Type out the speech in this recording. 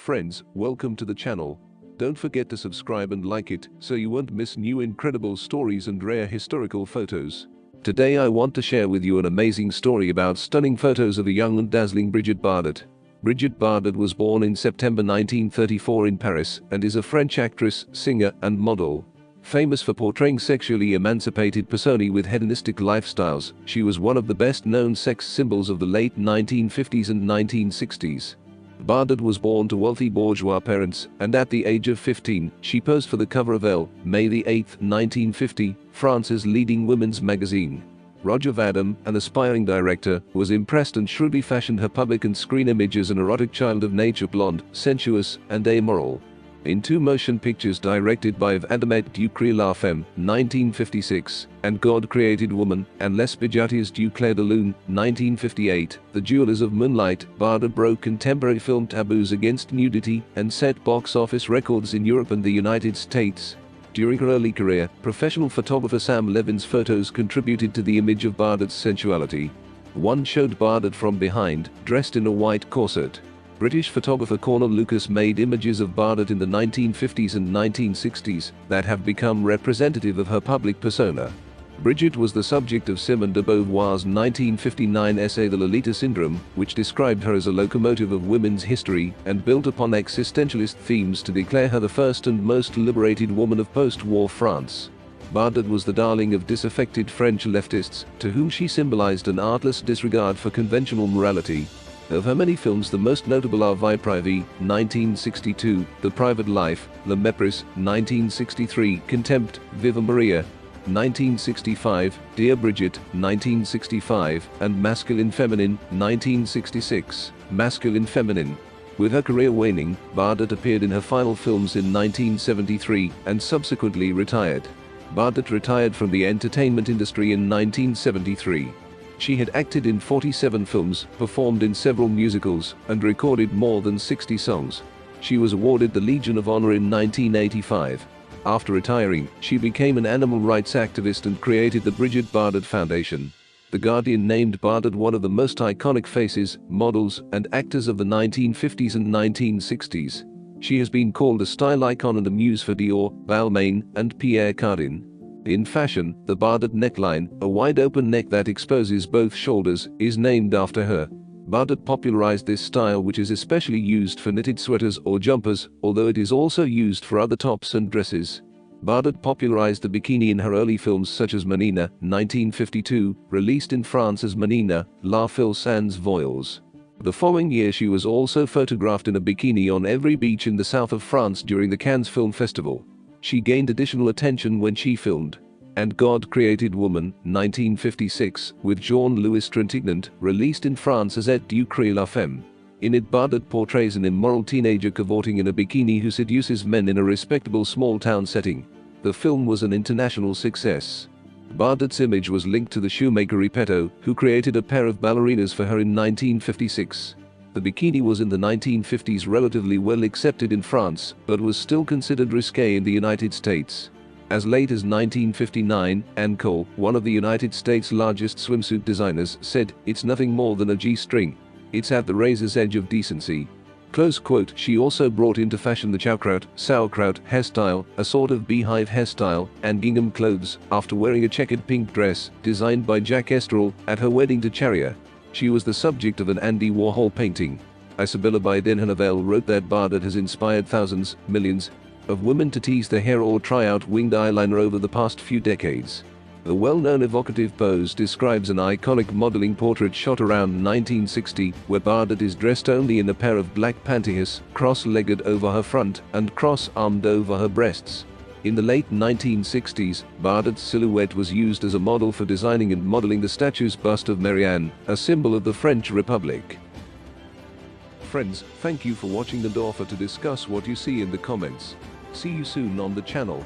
Friends, welcome to the channel. Don't forget to subscribe and like it so you won't miss new incredible stories and rare historical photos. Today I want to share with you an amazing story about stunning photos of a young and dazzling Brigitte Bardot. Brigitte Bardot was born in September 1934 in Paris and is a French actress, singer, and model. Famous for portraying sexually emancipated personae with hedonistic lifestyles, she was one of the best-known sex symbols of the late 1950s and 1960s. Bardot was born to wealthy bourgeois parents, and at the age of 15, she posed for the cover of Elle, May 8, 1950, France's leading women's magazine. Roger Vadim, an aspiring director, was impressed and shrewdly fashioned her public and screen image as an erotic child of nature, blonde, sensuous, and amoral. In two motion pictures directed by Vadim du Cré la Femme, 1956, and God Created Woman, and Les Bijoutiers du Clair de Lune, 1958, The Jewelers of Moonlight, Bardot broke contemporary film taboos against nudity and set box office records in Europe and the United States. During her early career, professional photographer Sam Levin's photos contributed to the image of Bardot's sensuality. One showed Bardot from behind, dressed in a white corset. British photographer Cornel Lucas made images of Bardot in the 1950s and 1960s that have become representative of her public persona. Brigitte was the subject of Simone de Beauvoir's 1959 essay The Lolita Syndrome, which described her as a locomotive of women's history and built upon existentialist themes to declare her the first and most liberated woman of post-war France. Bardot was the darling of disaffected French leftists, to whom she symbolized an artless disregard for conventional morality. Of her many films, the most notable are Vie Privée, 1962, The Private Life, La Méprise, 1963, Contempt, Viva Maria, 1965, Dear Brigitte, 1965, and Masculine Feminine, 1966. Masculine Feminine. With her career waning, Bardot appeared in her final films in 1973 and subsequently retired. Bardot retired from the entertainment industry in 1973. She had acted in 47 films, performed in several musicals, and recorded more than 60 songs. She was awarded the Legion of Honor in 1985. After retiring, she became an animal rights activist and created the Brigitte Bardot Foundation. The Guardian named Bardot one of the most iconic faces, models, and actors of the 1950s and 1960s. She has been called a style icon and a muse for Dior, Balmain, and Pierre Cardin. In fashion, the Bardot neckline, a wide-open neck that exposes both shoulders, is named after her. Bardot popularized this style, which is especially used for knitted sweaters or jumpers, although it is also used for other tops and dresses. Bardot popularized the bikini in her early films such as Menina, 1952, released in France as Menina, La Fille sans Voiles. The following year she was also photographed in a bikini on every beach in the south of France during the Cannes Film Festival. She gained additional attention when she filmed And God Created Woman, 1956, with Jean-Louis Trintignant, released in France as Et du Cré la Femme. In it, Bardot portrays an immoral teenager cavorting in a bikini who seduces men in a respectable small-town setting. The film was an international success. Bardot's image was linked to the shoemaker Repetto, who created a pair of ballerinas for her in 1956. The bikini was in the 1950s relatively well accepted in France, but was still considered risque in the United States. As late as 1959, Anne Cole, one of the United States' largest swimsuit designers, said, "It's nothing more than a G-string. It's at the razor's edge of decency." Close quote. She also brought into fashion the sauerkraut hairstyle, a sort of beehive hairstyle, and gingham clothes, after wearing a checkered pink dress, designed by Jack Estrel, at her wedding to Charia. She was the subject of an Andy Warhol painting. Isabella Baden-Hanavel wrote that Bardot has inspired thousands, millions, of women to tease their hair or try out winged eyeliner over the past few decades. The well-known evocative pose describes an iconic modeling portrait shot around 1960, where Bardot is dressed only in a pair of black pantyhose, cross-legged over her front and cross-armed over her breasts. In the late 1960s, Bardot's silhouette was used as a model for designing and modeling the statue's bust of Marianne, a symbol of the French Republic. Friends, thank you for watching and offer to discuss what you see in the comments. See you soon on the channel.